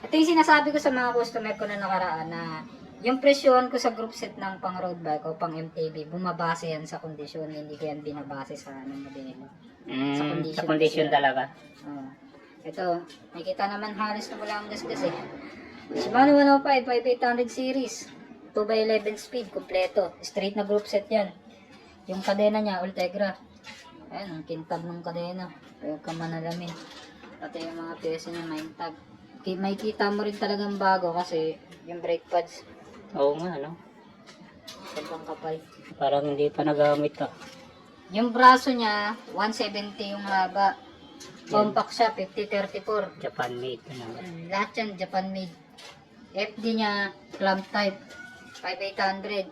Ito yung sinasabi ko sa mga customer ko na nakaraan na yung presyon ko sa group set ng pang road bike o pang MTB, bumabase yan sa kondisyon, hindi ko yan binabase sa modelo. Sa condition talaga. Oh. Ito, nakikita naman halos na wala ang gasgas eh. Shimano 105, 5800 series, 2x11 speed, kompleto. Straight na group set yan. Yung kadena niya, Ultegra. Ayan, ang kintab ng kadena. Huwag ka manalamin. Pati yung mga pyesa niya, main tab. May kita mo rin talagang bago kasi yung brake pads. Oo nga, no? Sobrang kapal. Parang hindi pa nagamit ah. Yung braso niya, 170 yung haba. Compact siya, 50-34. Japan made. Ano? Lahat yan, Japan made. FD niya, clamp type, 5800.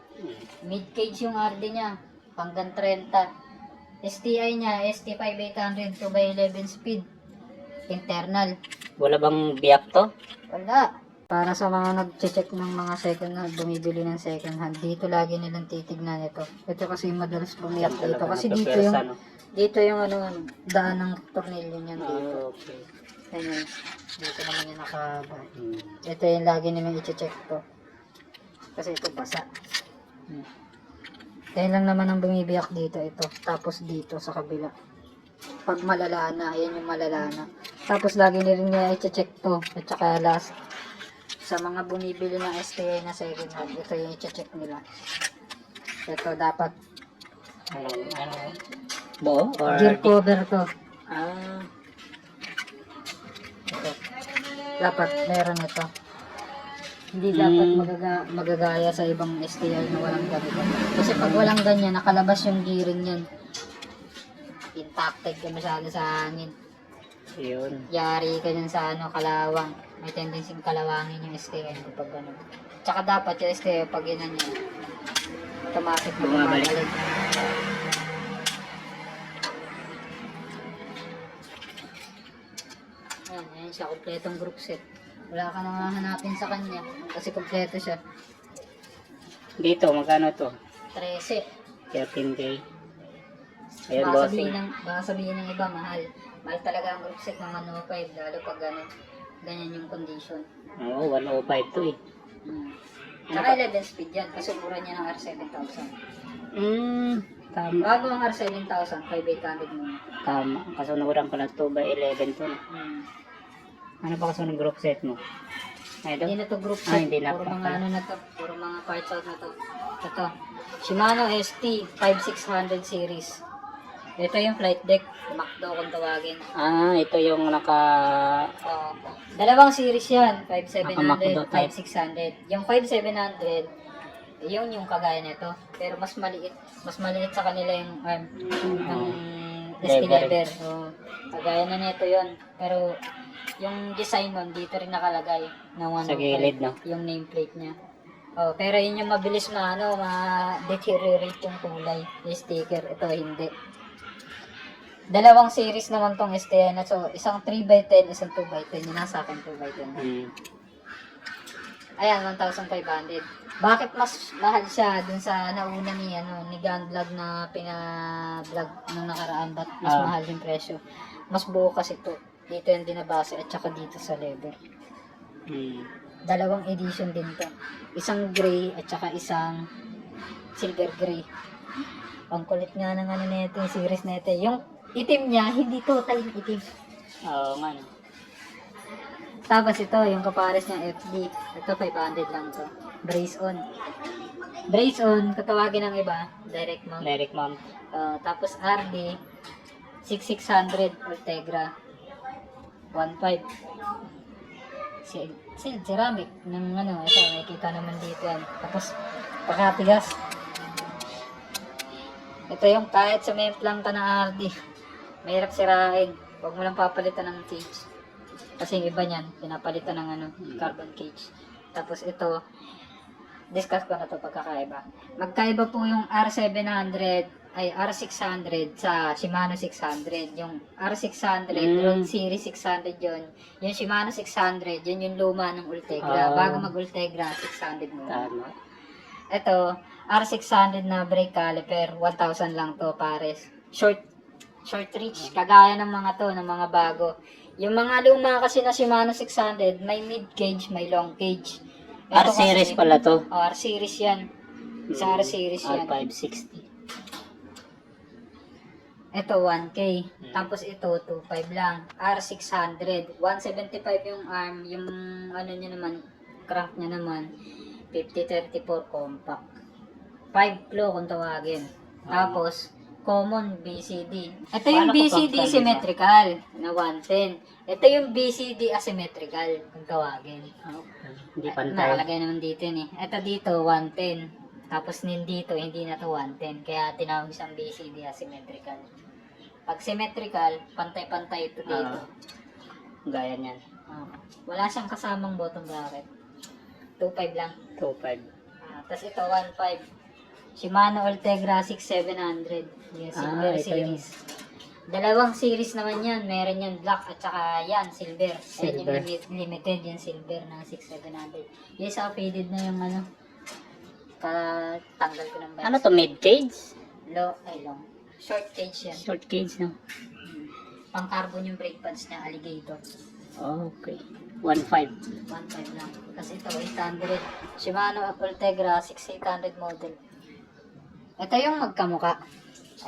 Mid cage yung RD niya, hanggang 30. STI niya, ST5800, 2x11 speed. Internal. Wala bang biyak to? Wala. Para sa mga nag-check ng mga second hand, bumibili ng second hand, dito lagi nilang titignan ito. Ito kasi madalas bumiyak dito. Kasi dito yung ano, daan ng tornilyo niyan dito. Okay. Ayan, dito naman yung nakahaba. Ito yung lagi nilang i-check to. Kasi ito basa. Kaya lang naman ang bumibiyak dito ito. Tapos dito sa kabila. Pag malala na, ayan yung malala na. Tapos lagi nilang niya i-check to. At saka last, sa mga bumibili ng STI na second hand, ito yung i-check nila. Ito dapat Ano? Buo? Or gear cover to. Ah, Ito. Dapat meron ito. Hindi dapat magagaya sa ibang STI na walang ganito. Kasi pag walang ganyan, nakalabas yung gearing yan. Intacted ka masyado sa hangin. yun. Yari ka dyan sa kalawang. May tendency kalawangin yung STI kapag gano'n. Tsaka dapat yung STI pag inan yan, automatic na Bumabalik. bumabalik. Ayan siya, kompletong group set. Wala ka nang hahanapin sa kanya kasi kompleto siya. Dito, magkano to? 13. 13K. Ayan, bossing. Baka sabihin ng iba, mahal. Mahal talaga ang group set ng 105, lalo pag ganyan yung condition. Oo, 105 to eh. Saka 11 speed yan, kasumura niya ng R7000. Tama. Bago ang R7000, 5800 muna. Tama. Kasunuran ko na 2x11 to. Ano pa kasunod group set mo? Ito? Hindi na to group set, Hindi na puro pa mga pala. ano na to, puro mga parts out na to. Ito, Shimano ST 5600 series. Ito yung flight deck, MacDo kung tawagin. Ito yung Dalawang series yan, Naka-MacDo 5700, type. 5600. Yung 5700, yun yung kagaya nito. Pero mas maliit sa kanila yung arm ng ST lever. So, kagaya na nito yun. Pero yung design nun, dito rin nakalagay ng Sa gilid, no? yung nameplate niya. Pero yun yung mabilis ma-deteriorate yung kulay, yung sticker. Ito hindi. Dalawang series naman tong STI na. So, isang 3x10, isang 2x10. Yung nasa akin 2x10. Ayan, 1,500. Bakit mas mahal siya dun sa nauna ni Gun Vlog na pina-vlog nung nakaraan? Ba't mas mahal yung presyo? Mas buo kasi to. Dito yung dinabase at saka dito sa lever. Dalawang edition din to. Isang gray at saka isang silver gray. Ang kulit nga ng ano nito, yung series nito. Yung itim niya, hindi total yung itim. Oo nga. No? Tapos ito, yung kapares niya FD. Ito, 500 lang to. Brace on. Brace on, katawagin ng iba, direct mount. Direct mount. Tapos RD, 6600 Ultegra. 1.5. Sealed ceramic ng ano, ito, makikita naman dito yan. Tapos, pakatigas. Ito yung kahit sa may planta na RD, mahirap sirain. Huwag mo lang papalitan ng cage. Kasi yung iba niyan, pinapalitan ng carbon cage. Tapos ito, discuss ko na ito pagkakaiba. Magkaiba po yung R600 sa Shimano 600. Yung R600, Road Series 600 yun. Yung Shimano 600, yun yung luma ng Ultegra. Bago mag-Ultegra, 600 muna. Tama. Ito, R600 na brake caliper, 1,000 lang to pares. Short reach, kagaya ng mga to, ng mga bago. Yung mga luma kasi na Shimano 600, may mid cage, may long cage. R-series pala to. R-series yan. Sa R-series yan. R560. Ito 1K. Tapos ito 2.5 lang. R600. 175 yung arm. Yung ano niya naman, crank niya naman, 5034 compact. 5 claw kung tawagin. Tapos, common BCD. Ito yung Paano ko BCD pagka- symmetrical na 110. Ito yung BCD asymmetrical kung tawagin. Okay. Hindi pantay. Nakalagay naman dito yun eh. Ito dito, 110. Tapos dito, hindi na to 110. Kaya tinawag siyang BCD asymmetrical. Pag symmetrical, pantay-pantay ito dito. Gaya niyan. Wala siyang kasamang bottom bracket. 2.5 lang. 2.5. Tapos ito, 1.5. Shimano Ultegra 6700. Yung silver ito series. Dalawang series naman yan. Meron yan black at saka yan, silver. Ayan Silver. yung limited, yung silver na 6700. Yes, faded na yung ano. Tanggal ko ng bike. Ano to, mid-cage? Long. Short cage yan. Short cage, no? Pang carbon yung brake pads niya, alligator. Okay. 1.5. 1.5 lang. Kasi ito, 800. Shimano Ultegra 6800 model. Ito yung magkamuka.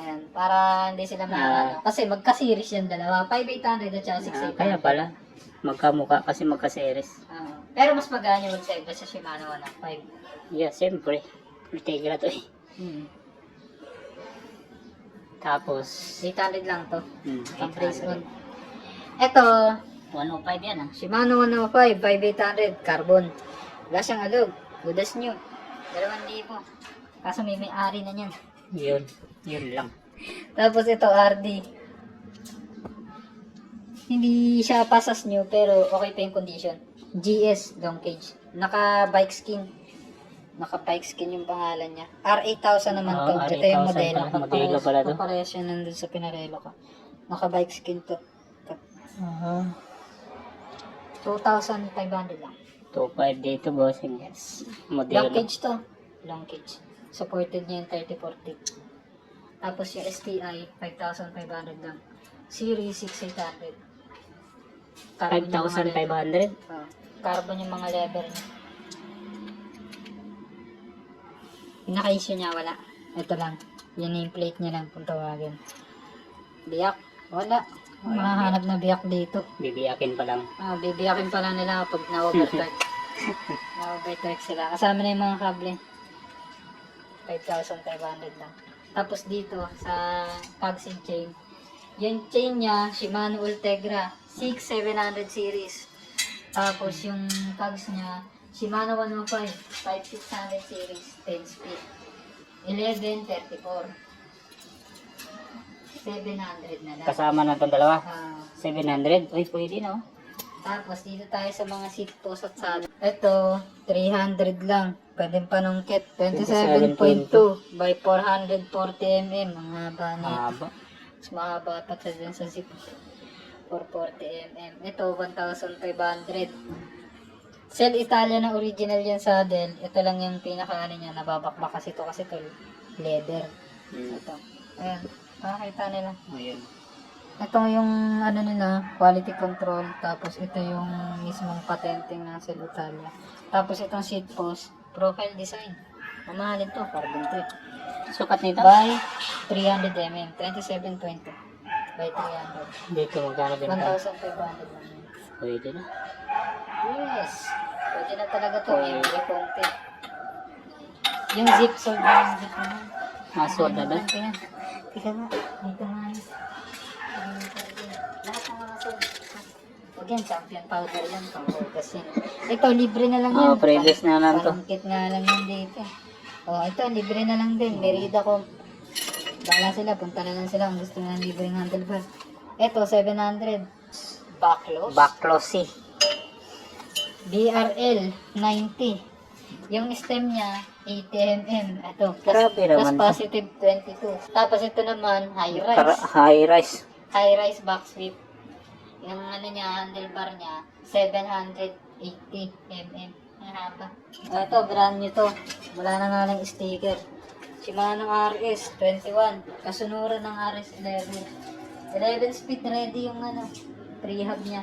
Ayan, para hindi sila maano. Kasi magka-series yan dalawa. 5800 at saka 6800. Kaya pala. Magkamukha kasi magka-series. Pero mas magaan yung Ultegra sa Shimano 1.5. Yeah, siyempre. Ultegra to eh. Tapos, 800 lang to. Pang 800. brace on. Ito, 105 yan ah. Shimano 105, 5800, carbon. Wala siyang alog. Good as new. 2,000. Kaso may ari na niyan. Yun lang. Tapos ito, RD. Hindi siya pasas new, pero okay pa yung condition. GS, long cage. Naka-bike skin. Naka-bike skin yung pangalan niya. R8000 naman to. R8000 Ito yung modelo. pala. Modelo pala to. Kaparehas siya nandun sa pinarelo ko. Naka-bike skin to. 2,500 lang. 2.5 dito, bossing. Yes. Modelo. Long cage to. Long cage. Supported niya yung 3040. Tapos yung STI, 5,500 lang. Series 6800. Carbon yung mga leather. 5,500? Carbon yung mga leather niya. Yung naka-issue niya, wala. Ito lang. Yung nameplate niya lang kung tawagin. Biyak. Wala. Makahanap na biyak dito. Bibiyakin pa lang. Bibiyakin pa lang nila kapag na-overtake. Na-overtake sila. Kasama na yung mga kable. 5,500 lang. Tapos dito, sa cogs and chain. Yung chain niya, Shimano Ultegra 6700 series. Tapos yung cogs niya, Shimano 105 5600 series, 10 speed. 1134. 700 na lang. Kasama na itong dalawa. Ah, 700? Uy, pwede no? tapos dito tayo sa mga seat post at saddle. Ito, 300 lang. Pwede panungkit. 27.2 by 440 mm. Ang haba na. Haba. Mas mahaba pa ito dun sa zip. 440 mm. Ito, 1,500. Cell Italia na original yan saddle. Ito lang yung pinaka niya. Nababakbak kasi ito leather. Ito. Ayan. Makakita nila. Ayun. Ito yung ano nila, quality control. Tapos ito yung mismong patente ng Cell Italia. Tapos itong seat post, profile design. Mamahalin to, carbon to. Sukat nito? By 300 mm, 27.2 by 300. Dito magkano din pa? 1,500 lang yun. Pwede na. Yes! Pwede na talaga to, every konti. Yung zip sold na yung zip naman. Masword na doon. Tika nga, dito nga. Lahat ng mga sold. Huwag yan, champion powder yan, pang-focus yan. Ito, libre na lang yan. Previous na lang to. Parang kit nga lang yan dito. Ito, libre na lang din. Merida ko. Bala sila, punta na lang sila kung gusto nila ng libreng handlebar. Ito, 700. Backloss. Backlossy. BRL 90. Yung stem niya 80 mm. Ito, Grabe plus naman to. positive 22. Tapos ito naman high rise. High rise. High rise back sweep. Yung ano niya, handlebar niya 780 mm. Ang haba. Ito, brand new to. Wala na nga lang sticker. Shimano RS 21. Kasunuran ng RS 11. 11 speed ready yung ano. prehab niya.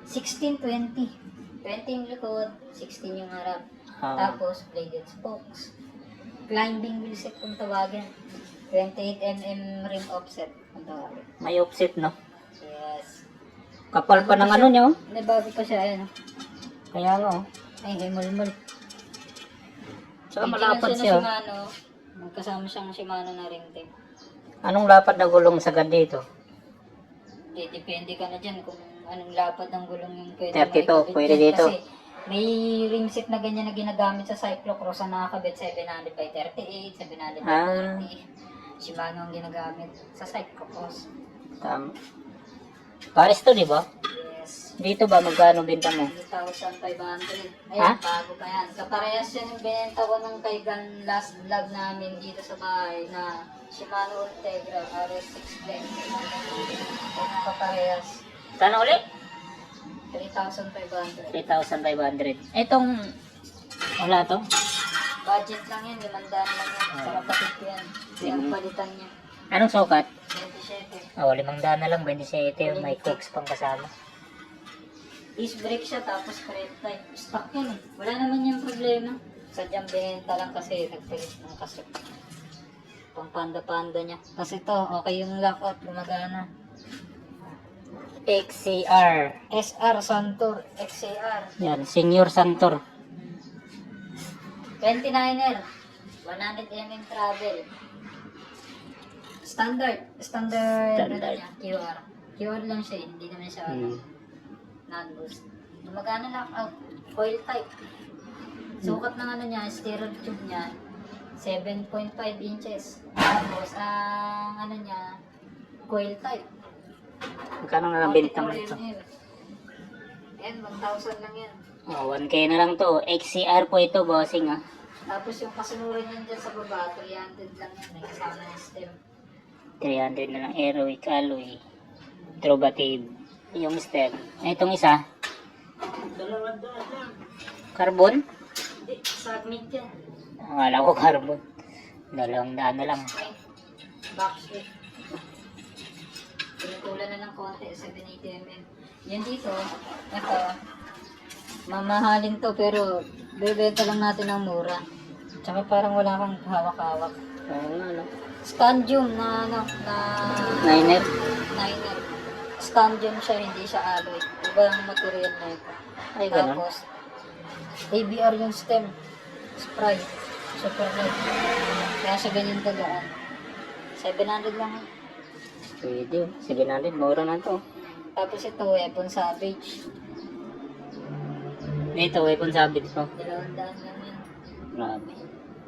16-20. 20 yung likod, 16 yung harap. Tapos, bladed spokes. Climbing wheel set kung tawagin. 28mm rim offset kung tawagin. May offset, no? Yes. Kapal pa ng ano nyo. Hindi, bago pa siya, ayun. Kaya nga, oh. Ay, himul-mul. Tsaka malapad siya. Shimano, magkasama siyang Shimano na ring tape. Anong lapad na gulong sa dito? Depende ka na dyan kung anong lapad ng gulong yung pwede 32, maikabit pwede dyan. dito. Kasi may rim set na ganyan na ginagamit sa cyclocross na nakakabit 700 by 38, 700 by 40. Shimano ang ginagamit sa cyclocross. Tama. Pares to, di ba? Yes. Dito ba, magkano binta mo? 2,500. Ayan, Ha? bago pa yan. Kaparehas yan yung binenta ko nung kay Gan last vlog namin dito sa bahay na Shimano Ultegra RS610. Ayan, kaparehas. Kano ulit? 3,500. 3,500. Itong, wala to? Budget lang yan, 500 lang yan. Sa kapatid ko yan. Yung palitan niya. Anong sukat? 27. Oh, 500 na lang, 27. May cooks pang kasama. Disc brake siya tapos credit type. Stock yan eh. Wala naman yung problema. Sadyang binenta lang kasi nagpalit ng kaso. Pang panda-panda niya. Kasi ito, okay yung lockout, gumagana. XCR. SR Santor, XCR. Yan, Senior Santor. 29er. 100mm travel. Standard ano niya, QR. QR lang siya, hindi naman siya non-boost. Gumagana lockout, coil type. Sukat ng ano niya, steered tube niya, 7.5 inches. Tapos, ang ano niya, coil type. Magkano na lang binta mo ito? Yan, 1,000 lang yan. Oh, 1K na lang to. XCR po ito, bossing ah. Tapos yung kasunuran yan dyan sa baba, 300 lang yan. May kasama ng stem. 300 na lang. Aerowick alloy. Trovative. Yung stem. Itong isa. Carbon? Hindi, submit yan. Akala ko carbon. 200 na lang. Backswing. Pinutulan na ng konti, 780mm. Yan dito, ito, mamahalin to pero bebenta lang natin ng mura. Tsaka parang wala kang hawak-hawak. Oo nga, no? Scandium na ano, na Niner. niner. Scandium siya, hindi siya alloy. Iba ang material na ito. Ay, ganun. Tapos, ABR yung stem. Spray. Super light. Kaya siya ganyan tagaan. 700 lang. Pwede. 700. Mura na to. Tapos ito, weapon savage. Ito, weapon sabit ko. 200 lang yan. Grabe.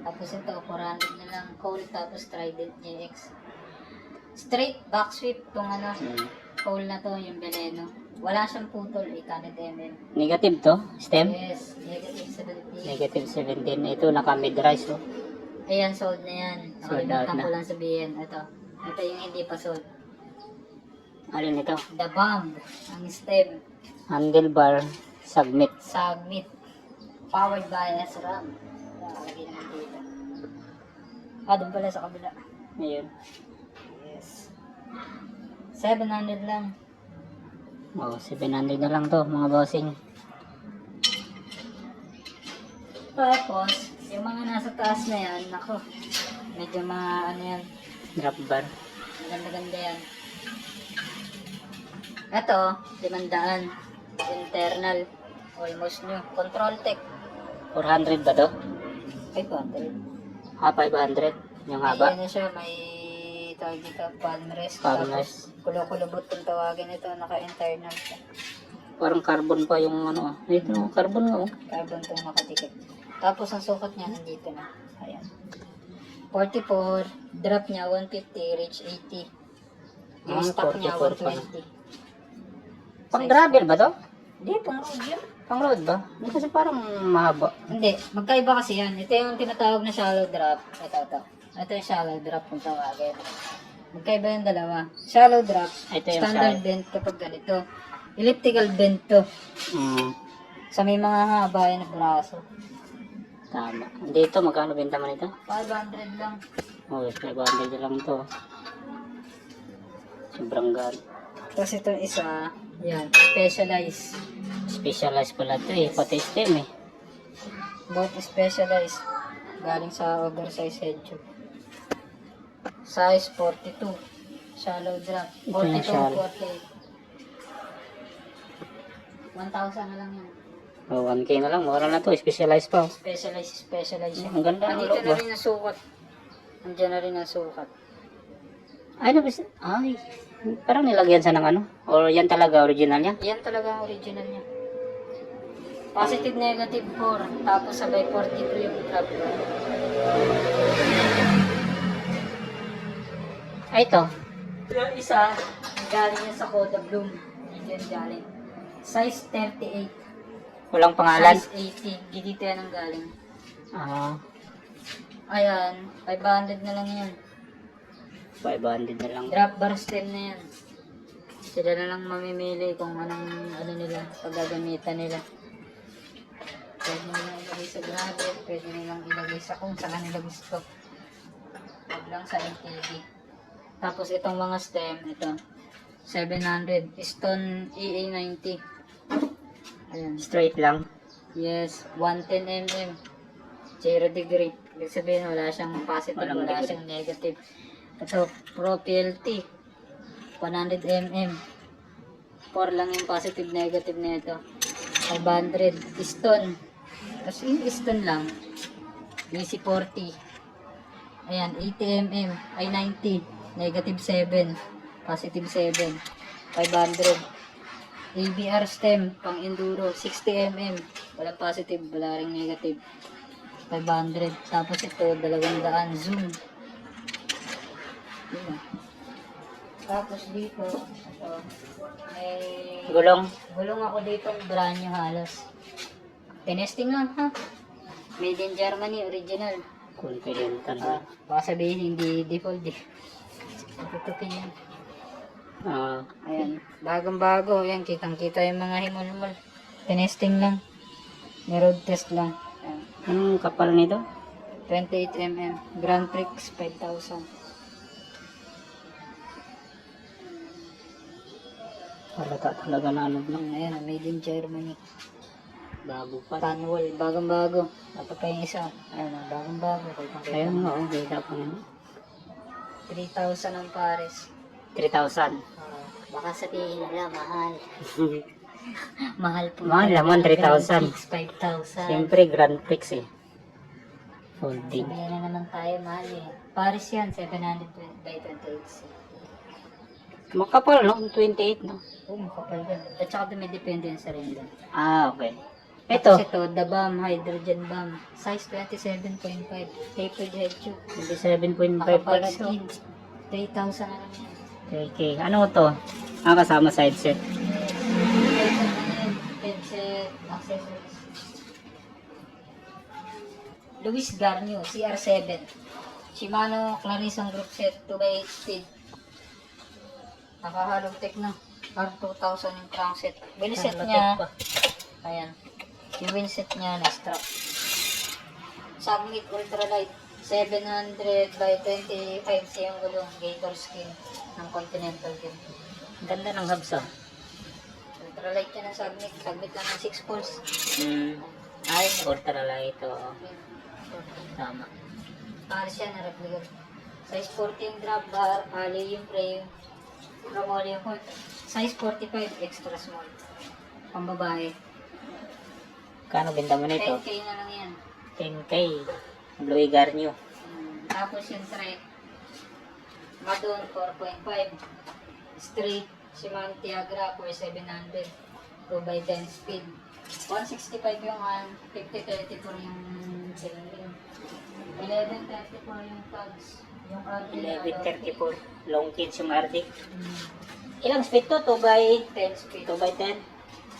Tapos ito, 400 na lang. Cold, tapos Trident GX. Straight back sweep itong ano, cold na to, yung Veleno. Wala siyang putol, 800mm. Negative to? Stem? Yes, negative 70. Negative 17. Ito, naka mid-rise to. Ayan, sold na yan. Sold out Nakalimutan na. ko lang sabihin. Ito yung hindi pa sold. Alin ito? The Bomb, ang stem. Handlebar. Submit. Submit. Powered by SRAM. Nakalagay naman dito. Doon pala sa kabila. Ayun. Yes. 700 lang. Oh, 700 na lang to, mga bossing. Tapos, yung mga nasa taas na yan, nako, medyo mga ano yan, Drop bar. maganda-ganda yan. Ito, 500. Internal. Almost new. Control Tech. 400 ba to? 500. Ah, 500. Yung May haba. ano siya, may tawag dito, palm rest. Palm Tapos, rest. kulo-kulubot kung tawagin ito, naka-internal siya. Parang carbon pa yung ano. Ito, carbon nga oh. Carbon itong nakatikit. Tapos, ang sukat niya, nandito na. Ayan. 44, drop niya 150, reach 80. Yung Ah, stock niya 44 pa. 120. Pang gravel ba to? Hindi, pang road yun. Pang road ba? Hindi kasi parang mahaba. Hindi, magkaiba kasi yan. Ito yung tinatawag na shallow drop. Ito. Ito yung shallow drop kung tawagin. Magkaiba yung dalawa. Shallow drop, Ito yung standard shallow. bend kapag ganito. Elliptical bend to. Mm, Sa may mga haba yan na braso. tama. Dito, magkano benta mo nito? 500 lang. Oh, 500 na lang to. Sobrang gan. Tapos itong isa, Yan, specialized. Specialized pala ito eh. Pati stem eh. Both specialized. Galing sa oversized head tube. Size 42. Shallow drop. Ito yung 42, shallow. 48. 1,000 na lang yan. Oh, 1K na lang. Mura na to. Specialized pa. Specialized yan. Ang ganda ng Andito loob na ba? rin ang sukat. Andiyan na rin ang sukat. Ay, ay. Parang nilagyan siya ng ano? Or yan talaga original niya? Yan talaga ang original niya. Positive, negative 4. Tapos sabay 42 yung drop. Ay, ito. Yung isa, galing niya sa Coda Bloom. Yan galing. Size 38. Walang pangalan? Size 80. Dito yan ang galing. Ah, Ayan, 500 na lang yan. 500 na lang. Drop bar stem na yan. Sila na lang mamimili kung anong ano nila, paggagamitan nila. Pwede nilang ilagay sa gravel, pwede nilang ilagay sa kung saan nila gusto. Huwag lang sa MTV. Tapos itong mga stem, ito, 700, Stone EA90. Ayan. Straight lang. Yes, 110 mm. 0 degree. Ibig sabihin, wala siyang positive, Walang wala degree. siyang negative. Ito, Pro PLT. 100 mm. 4 lang yung positive, negative na ito. 500. Stone. Tapos yung stone lang. EC40. Ayan, 80 mm. Ay, 90. Negative 7. Positive 7. 500. ABR stem, pang enduro, 60 mm. Walang positive, wala ring negative. 500. Tapos ito, 200. Zoom. Yun. Tapos dito, ito, may Gulong. gulong ako dito, brand new halos. Tinesting lang ha. Made in Germany, original. Confidential na. Baka sabihin hindi default eh. Tutukin yan. Ah, Ayan, bagong-bago. Ayan, kitang-kita yung mga himol-himol. Tinesting lang. May road test lang. Ayan. anong kapal nito? 28 mm. Grand Prix 5,000. Halata talaga na ano lang. Ayan, made in Germany. Bago pa. Tanwol, bagong-bago. Ito pa yung isa. Ayan, bagong-bago. Ayun nga, oh, bida pa nga. 3,000 ang pares. 3,000. Baka sabihin nila, mahal. Mahal po. Mahal naman, 3,000. 5,000. Siyempre, Grand Prix eh. Folding. Sabihin na naman tayo, mahal eh. Pares yan, 700 by 28. Makapal, no? 28, no? Oo, makapal yan. At saka dumidepende yan sa rin. Ah, okay. Tapos Ito, ito, the bomb, hydrogen bomb. Size 27.5. Tapered head tube. 27.5 pala ito. Skin. 3,000 na lang yan. Okay, ano to? Ah, kasama side set. Headset, accessories. Luis Garnio, CR7. Shimano Clarissa group set, 2x8 speed. Nakahalong tech na. R2000 yung crankset. Windset niya. Ayan. Yung windset niya na strap. Summit Ultralight. 700 by 25 siyang gulong. Gator skin ng Continental din. Ganda ng hubs ah. Ultralight yan ang Summit. Summit lang ng 6 poles. Ay, ultralight ito. Tama. Pares yan na replica. Size 40 yung drop bar. Ali yung frame. Romoli yung hood. Size 45 extra small. Pambabae. Kano benta mo nito? 10K na lang yan. 10K. Louis Garnio. Tapos yung thread. Madon 4.5. Straight. Shimano Tiagra for 700. 2x10 speed. 165 yung 50-34 yung cylinder. 11-34 yung tags. Yung RD 1134. Long kids yung RD. Hmm. Ilang speed to? 2 by 10 speed. 2 by 10?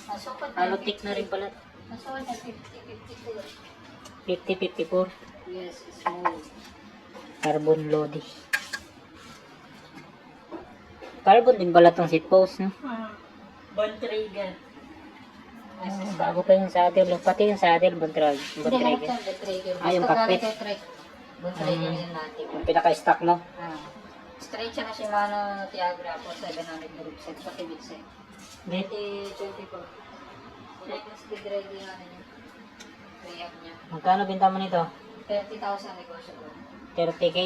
Masukot Halotik na rin pala. Masukot na 50-52. 50-54. Yes, small. Carbon loading. Carbon din pala tong seat post, no? Bond trigger. Bago pa yung saddle. Pati yung saddle, Bontrag. Hindi, harap yan, bond trigger. Ah, yung Basta cockpit. galing kay Trek. Bond trigger yun natin. Yung pinaka-stock, no? Straight siya na Shimano Tiagra for 700 group set. Pati bit set. 2024. Check na speed ready nga na yun. React niya. Magkano binta mo nito? 30,000 negotiable. 30k.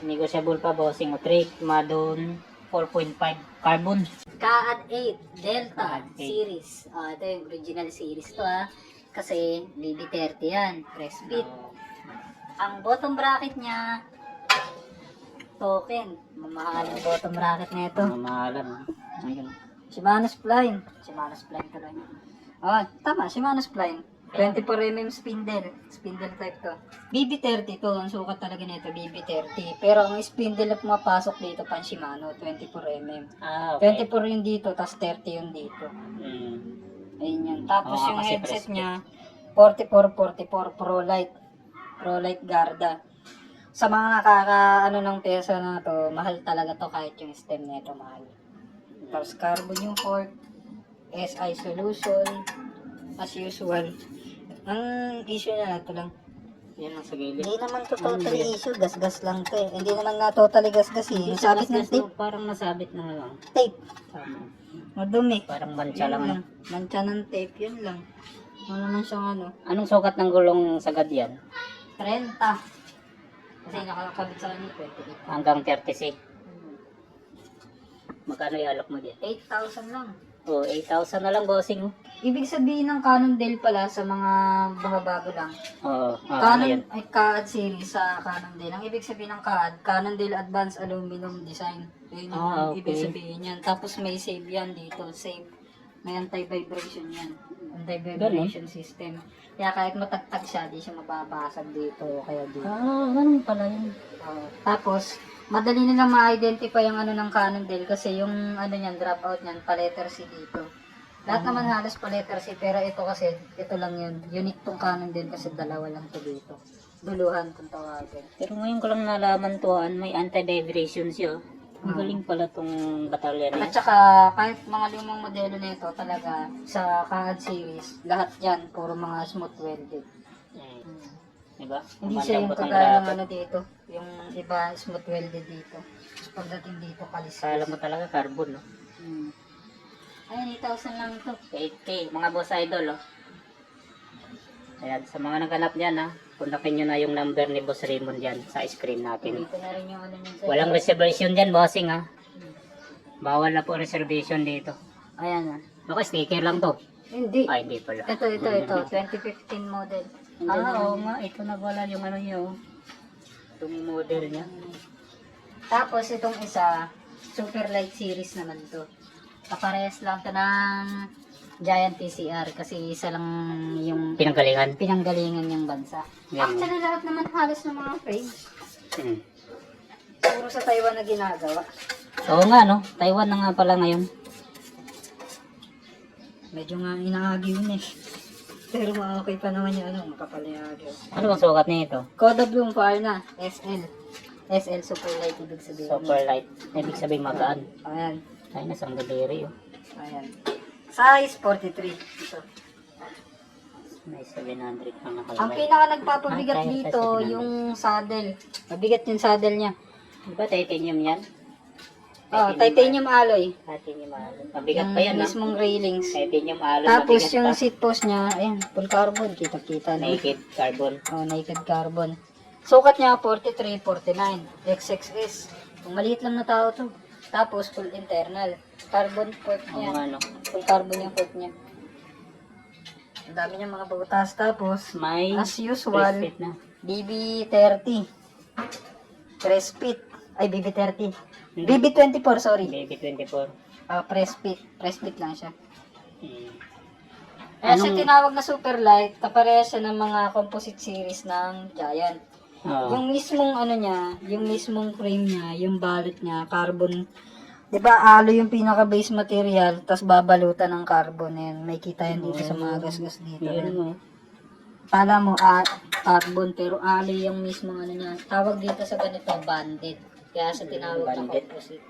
Negotiable pa, bossing. O, trick, madon, 4.5. Carbon. Kaad 8 Delta Kaad 8. series. Ito yung original series to kasi BB30 yan. Press fit. Ang bottom bracket niya, token. Mamahal ang bottom bracket na ito. Mamahalan. Ayun. Shimano Spline. Shimano Spline tuloy. Tama. Shimano Spline. 24mm spindle. Spindle type to. BB30 to. Ang sukat talaga nito, BB30. Pero ang spindle na pumapasok dito, pan Shimano, 24mm. Okay. 24 yung dito, tas 30 yung dito. Mm. Ayun yan. Tapos Oo, yung kasi headset press niya, 4444 Pro Light Garda. Sa mga nakaka ng pesa na to, mahal talaga to kahit yung stem nito mahal. Tapos carbon yung fork, SI solution, as usual. Ang issue na ito lang. Yan ang sa gilid. Hindi naman to totally issue, gas-gas lang to eh. Hindi naman na totally gas-gas eh. Sabit ng tape. Parang nasabit na lang. Tape. Tama. Madumi. Parang mancha Yun lang. lang. Mancha ng tape, yun lang. Ano naman siyang ano? Anong sukat ng gulong sagad yan? 30. Kasi nakakabit sa kanya, 28. Hanggang 36. Magkano ialok mo dyan? 8,000 lang. O, 8,000 na lang, bossing. Ibig sabihin ng Cannondale pala sa mga bago lang. Oo. Canon, ay CAD series sa Cannondale. Ang ibig sabihin ng CAD, Cannondale Advanced Aluminum Design. Yun yung okay. ibig sabihin yan. Tapos may save yan dito. Save. May anti-vibration yan. Anti-vibration system. Kaya kahit matagtag siya, di siya mababasag dito o kaya dito. Ganun pala yun. Tapos, madali nilang ma-identify yung ano ng Cannondale kasi yung ano niyan, dropout niyan, pa-letter C dito. Lahat naman halos pa-letter C, pero ito kasi, ito lang yun. Unique tong Cannondale kasi dalawa lang to dito. Duluhan kung tawagin. Pero ngayon ko lang nalaman to, may anti-vibration siya. Ang galing pala tong batalya na At saka, kahit mga lumang modelo nito talaga, sa CAD series, lahat yan, puro mga smooth welded. Diba? Hindi siya yung kagaya ng ano dito. Yung iba, smooth welded dito. Tapos pagdating dito, kalis. Kala mo talaga carbon, no? Ayun, 8,000 lang ito. 8K, mga boss idol, oh. Ayan, sa mga naghanap dyan, ha, kontakin nyo na yung number ni Boss Raymond dyan sa screen natin. Dito na rin yung ano niyan sa... Walang reservation dyan, bossing, ha. Bawal na po reservation dito. Ayan Baka sticker lang to. Hindi. Ay, hindi pala. Ito. 2015 model. Oo nga, ito na pala yung ano niya, oh. Itong model niya. Tapos itong isa, super light series naman to. Kaparehas lang to ng Giant TCR kasi isa lang yung Pinanggalingan. pinanggalingan yung bansa. Yan. Actually, lahat naman halos ng mga frames. Hmm. Puro sa Taiwan na ginagawa. Oo nga, no? Taiwan na nga pala ngayon. Medyo nga inaagyo na eh. Pero okay pa naman yung ano, makapal na agyo. Ano bang sukat niya ito? Coda Bloom Fire na, SL. SL super light ibig sabihin. Super light. Ibig sabihin magaan. Ayan. Ay, nasang daliri, oh. Ayan. Size 43. Ito. May 700 ang nakalagay. Ang pinaka nagpapabigat Ah, kaya dito, kasi yung saddle. Mabigat yung saddle niya. Di ba titanium yan? Titanium alloy. Titanium alloy. Mabigat Yung pa yan, ha? mismong railings. Titanium alloy, Tapos mabigat yung pa. seat post niya, ayan, full carbon. Kita-kita na. Naked carbon. Naked carbon. Sukat niya 43, 49. XXS. Kung maliit lang na tao to. Tapos full internal. Carbon fork Oo niya. nga, no? Full carbon yung fork niya. Ang dami niya mga butas. Tapos, May as usual, press fit na. BB30. Press fit. Ay, BB30. BB24, sorry. Baby 24. Press fit. Press fit lang siya. Hmm. Kaya siya tinawag na super light, kapareha siya ng mga composite series ng Giant. Oo. Yung mismong ano niya, yung mismong frame niya, yung balot niya, carbon. 'Di ba aloy yung pinaka base material, tapos babalutan ng carbon yan. May kita yan dito sa mga gasgas dito. Yun, mo. Pala mo carbon pero aloy yung mismong ano niya. Tawag dito sa ganito banded. Kaya sa tinawag na Banded. composite.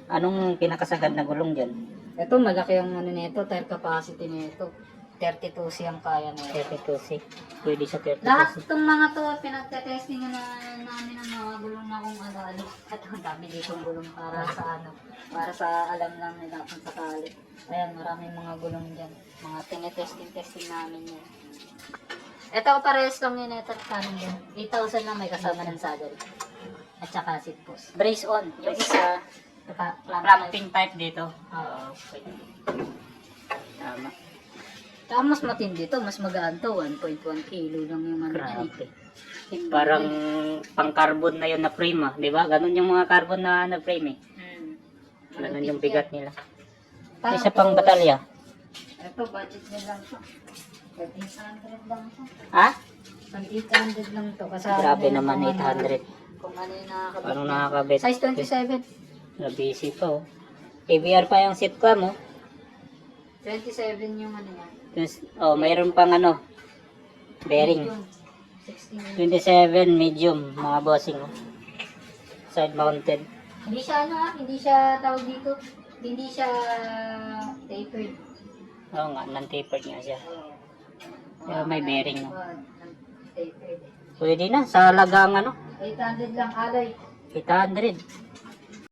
Anong pinakasagad na gulong dyan? Ito malaki ang ano nito, tire capacity nito. 32C ang kaya nila. 32C. Pwede sa 32C. Lahat itong mga to, pinagtetesting na namin ng mga gulong na kung ano. At ang dami ditong gulong para sa ano. Para sa alam lang nila kung sakali. Ayan, maraming mga gulong dyan. Mga tinetesting namin yan. Ito parehas lang yun ito at kanin din. 8,000 na may kasama ng saddle. At saka seat post. Brace on. Yung isa, Clamping type dito. Oo. Okay. Tama. Saka mas matindi to, mas magaan to. 1.1 kilo lang yung ano yan eh. Grabe. Parang pang-carbon na yun na frame ah. Di ba? Ganun yung mga carbon na frame eh. Ganun yung bigat nila. Isa pang batalya. Ito, budget din lang to. 800 lang to. Ha? 800 lang to. Kasama Grabe na naman, yung 800. Kung ano yung nakakabit. Paano nakakabit? Size 27. Busy pa oh. ABR pa yung seat cam oh. 27 yung ano niya. Oh, mayroon pang ano, bearing. Yung 16. 27 medium, mga bossing oh. Side mounted. Hindi siya ano hindi siya tawag dito. Hindi siya tapered. Oo nga, non-tapered nga siya. Pero may bearing oh. Tapered. Pwede na, sa halagang ano, 800 lang alloy. 800.